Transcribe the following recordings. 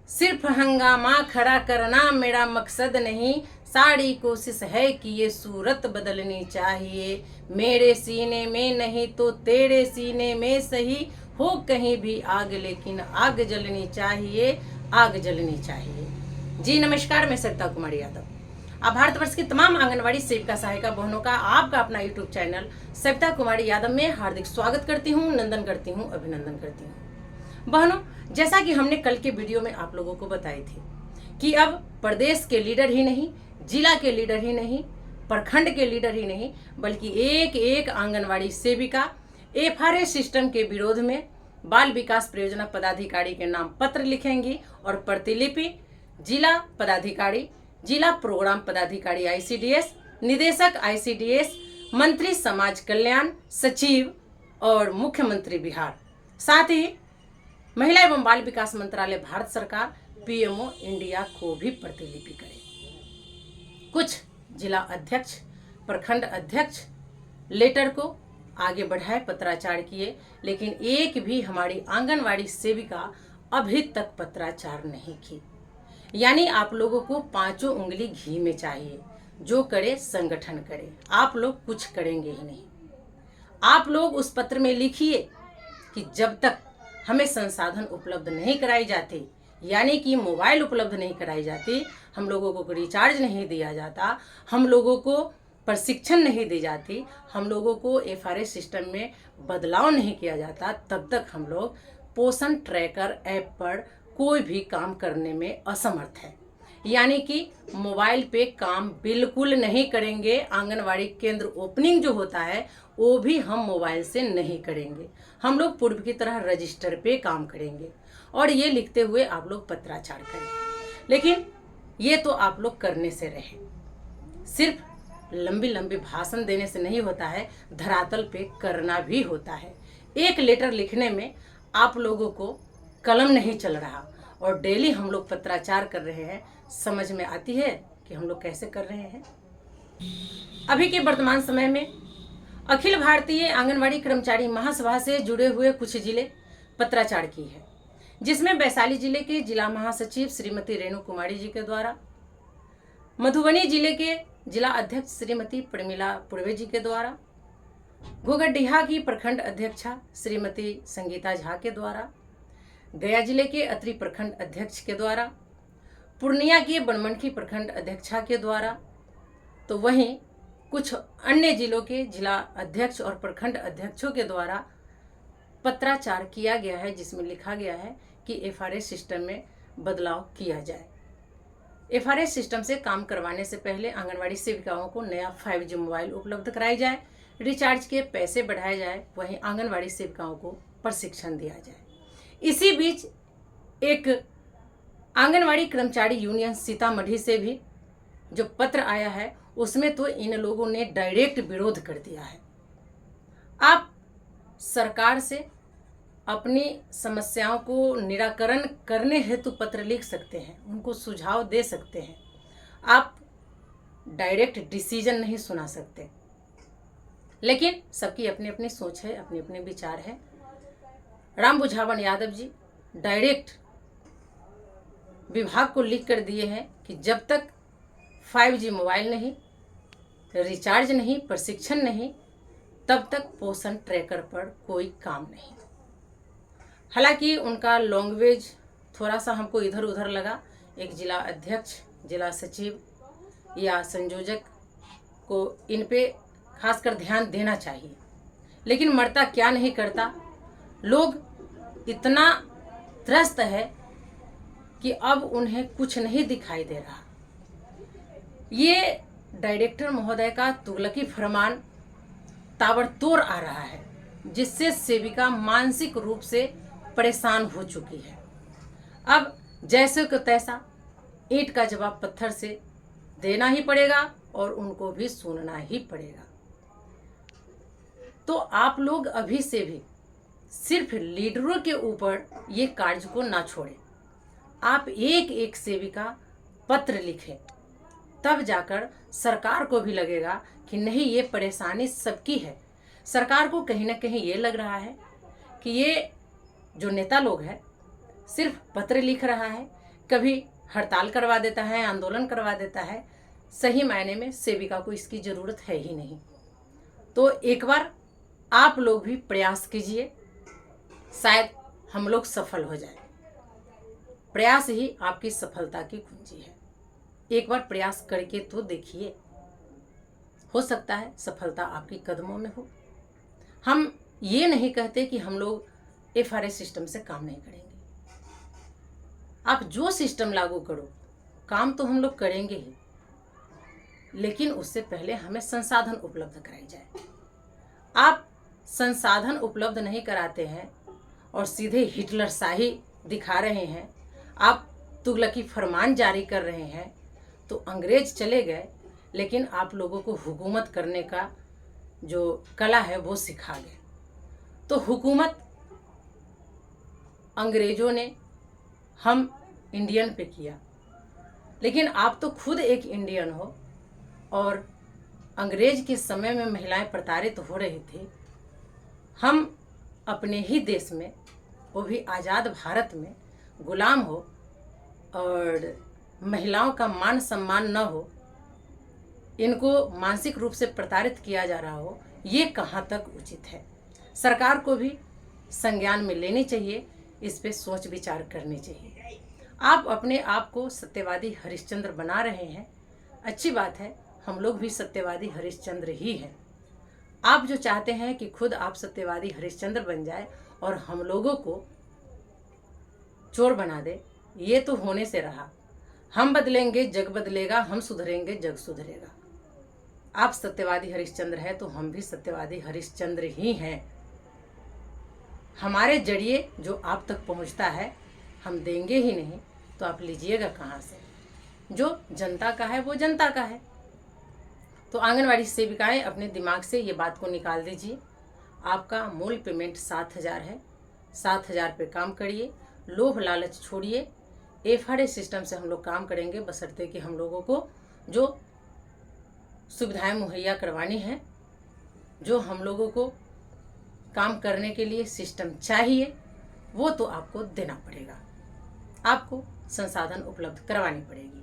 सिर्फ हंगामा खड़ा करना मेरा मकसद नहीं, सारी कोशिश है कि ये सूरत बदलनी चाहिए। मेरे सीने में नहीं तो तेरे सीने में सही, हो कहीं भी आग लेकिन आग जलनी चाहिए, आग जलनी चाहिए। जी नमस्कार, मैं सविता कुमारी यादव। आप भारतवर्ष की तमाम आंगनवाड़ी सेविका सहायिका बहनों का आपका अपना यूट्यूब चैनल सविता कुमारी यादव में हार्दिक स्वागत करती हूँ, नंदन करती हूँ, अभिनंदन करती हूँ। बहनों, जैसा कि हमने कल के वीडियो में आप लोगों को बताई थी कि अब प्रदेश के लीडर ही नहीं, जिला के लीडर ही नहीं, प्रखंड के लीडर ही नहीं, बल्कि एक एक आंगनवाड़ी सेविका एफआरए सिस्टम के विरोध में बाल विकास परियोजना पदाधिकारी के नाम पत्र लिखेंगी और प्रतिलिपि जिला पदाधिकारी, जिला प्रोग्राम पदाधिकारी आईसीडीएस, निदेशक आईसीडीएस, मंत्री समाज कल्याण, सचिव और मुख्यमंत्री बिहार, साथ ही महिला एवं बाल विकास मंत्रालय भारत सरकार, पीएमओ इंडिया को भी प्रतिलिपि करे। कुछ जिला अध्यक्ष, प्रखंड अध्यक्ष लेटर को आगे बढ़ाए, पत्राचार किए, लेकिन एक भी हमारी आंगनवाड़ी सेविका अभी तक पत्राचार नहीं की। यानी आप लोगों को पांचों उंगली घी में चाहिए, जो करे संगठन करे, आप लोग कुछ करेंगे ही नहीं। आप लोग उस पत्र में लिखिए कि जब तक हमें संसाधन उपलब्ध नहीं कराई जाती, यानी कि मोबाइल उपलब्ध नहीं कराई जाती, हम लोगों को रिचार्ज नहीं दिया जाता, हम लोगों को प्रशिक्षण नहीं दी जाती, हम लोगों को एफआरए सिस्टम में बदलाव नहीं किया जाता, तब तक हम लोग पोषण ट्रैकर ऐप पर कोई भी काम करने में असमर्थ है। यानी कि मोबाइल पे काम बिल्कुल नहीं करेंगे। आंगनवाड़ी केंद्र ओपनिंग जो होता है वो भी हम मोबाइल से नहीं करेंगे, हम लोग पूर्व की तरह रजिस्टर पे काम करेंगे और ये लिखते हुए आप लोग पत्राचार करें। लेकिन ये तो आप लोग करने से रहे, सिर्फ लंबी लंबी भाषण देने से नहीं होता है, धरातल पे करना भी होता है। एक लेटर लिखने में आप लोगों को कलम नहीं चल रहा और डेली हम लोग पत्राचार कर रहे हैं। समझ में आती है कि हम लोग कैसे कर रहे हैं। अभी के वर्तमान समय में अखिल भारतीय आंगनवाड़ी कर्मचारी महासभा से जुड़े हुए कुछ जिले पत्राचार की है, जिसमें वैशाली जिले के जिला महासचिव श्रीमती रेणु कुमारी जी के द्वारा, मधुबनी जिले के जिला अध्यक्ष श्रीमती प्रमिला पूर्वे जी के द्वारा, घोघरडीहा की प्रखंड अध्यक्षा श्रीमती संगीता झा के द्वारा, गया जिले के अत्रि प्रखंड अध्यक्ष के द्वारा, पूर्णिया के बनमनखी प्रखंड अध्यक्षा के द्वारा, तो वहीं कुछ अन्य जिलों के जिला अध्यक्ष और प्रखंड अध्यक्षों के द्वारा पत्राचार किया गया है, जिसमें लिखा गया है कि एफआरए सिस्टम में बदलाव किया जाए। एफआरए सिस्टम से काम करवाने से पहले आंगनवाड़ी सेविकाओं को नया 5G मोबाइल उपलब्ध कराई जाए, रिचार्ज के पैसे बढ़ाए जाए, वहीं आंगनवाड़ी सेविकाओं को प्रशिक्षण दिया जाए। इसी बीच एक आंगनवाड़ी कर्मचारी यूनियन सीतामढ़ी से भी जो पत्र आया है, उसमें तो इन लोगों ने डायरेक्ट विरोध कर दिया है। आप सरकार से अपनी समस्याओं को निराकरण करने हेतु पत्र लिख सकते हैं, उनको सुझाव दे सकते हैं, आप डायरेक्ट डिसीजन नहीं सुना सकते। लेकिन सबकी अपनी अपनी सोच है, अपने अपने विचार है। राम बुझावन यादव जी डायरेक्ट विभाग को लिख कर दिए हैं कि जब तक 5G मोबाइल नहीं, रिचार्ज नहीं, प्रशिक्षण नहीं, तब तक पोषण ट्रैकर पर कोई काम नहीं। हालांकि उनका लैंग्वेज थोड़ा सा हमको इधर उधर लगा। एक जिला अध्यक्ष, जिला सचिव या संयोजक को इन पे खासकर ध्यान देना चाहिए, लेकिन मरता क्या नहीं करता। लोग इतना त्रस्त है कि अब उन्हें कुछ नहीं दिखाई दे रहा। ये डायरेक्टर महोदय का तुगलकी फरमान ताबड़तोड़ आ रहा है, जिससे सेविका मानसिक रूप से परेशान हो चुकी है। अब जैसे को तैसा ईंट का जवाब पत्थर से देना ही पड़ेगा और उनको भी सुनना ही पड़ेगा। तो आप लोग अभी से भी सिर्फ लीडरों के ऊपर ये कार्य को ना छोड़ें। आप एक एक सेविका पत्र लिखें, तब जाकर सरकार को भी लगेगा कि नहीं, ये परेशानी सबकी है। सरकार को कहीं ना कहीं ये लग रहा है कि ये जो नेता लोग हैं सिर्फ पत्र लिख रहा है, कभी हड़ताल करवा देता है, आंदोलन करवा देता है। सही मायने में सेविका को इसकी ज़रूरत है ही नहीं। तो एक बार आप लोग भी प्रयास कीजिए, शायद हम लोग सफल हो जाए। प्रयास ही आपकी सफलता की कुंजी है। एक बार प्रयास करके तो देखिए, हो सकता है सफलता आपके कदमों में हो। हम ये नहीं कहते कि हम लोग FRA सिस्टम से काम नहीं करेंगे। आप जो सिस्टम लागू करो, काम तो हम लोग करेंगे ही, लेकिन उससे पहले हमें संसाधन उपलब्ध कराई जाए। आप संसाधन उपलब्ध नहीं कराते हैं और सीधे हिटलर शाही दिखा रहे हैं, आप तुगलकी फरमान जारी कर रहे हैं। तो अंग्रेज चले गए, लेकिन आप लोगों को हुकूमत करने का जो कला है वो सिखा गए। तो हुकूमत अंग्रेजों ने हम इंडियन पे किया, लेकिन आप तो खुद एक इंडियन हो। और अंग्रेज के समय में महिलाएं प्रताड़ित हो रही थी। हम अपने ही देश में, वो भी आज़ाद भारत में, गुलाम हो और महिलाओं का मान सम्मान न हो, इनको मानसिक रूप से प्रताड़ित किया जा रहा हो, ये कहाँ तक उचित है। सरकार को भी संज्ञान में लेनी चाहिए, इस पे सोच विचार करनी चाहिए। आप अपने आप को सत्यवादी हरिश्चंद्र बना रहे हैं, अच्छी बात है, हम लोग भी सत्यवादी हरिश्चंद्र ही हैं। आप जो चाहते हैं कि खुद आप सत्यवादी हरिश्चंद्र बन जाए और हम लोगों को चोर बना दे, ये तो होने से रहा। हम बदलेंगे जग बदलेगा, हम सुधरेंगे जग सुधरेगा। आप सत्यवादी हरिश्चंद्र हैं तो हम भी सत्यवादी हरिश्चंद्र ही हैं। हमारे जरिए जो आप तक पहुंचता है हम देंगे ही नहीं, तो आप लीजिएगा कहाँ से। जो जनता का है वो जनता का है। तो आंगनवाड़ी सेविकाएं अपने दिमाग से ये बात को निकाल दीजिए। आपका मूल पेमेंट 7,000 है, 7,000 पे काम करिए, लोभ लालच छोड़िए। FRA सिस्टम से हम लोग काम करेंगे, बशर्ते कि हम लोगों को जो सुविधाएं मुहैया करवानी है, जो हम लोगों को काम करने के लिए सिस्टम चाहिए, वो तो आपको देना पड़ेगा। आपको संसाधन उपलब्ध करवानी पड़ेगी,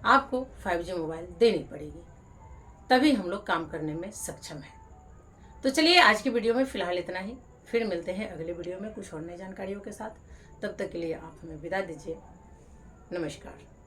आपको 5G मोबाइल देनी पड़ेगी, तभी हम लोग काम करने में सक्षम हैं। तो चलिए आज की वीडियो में फ़िलहाल इतना ही। फिर मिलते हैं अगले वीडियो में कुछ और नई जानकारियों के साथ। तब तक के लिए आप हमें विदा दीजिए। नमस्कार।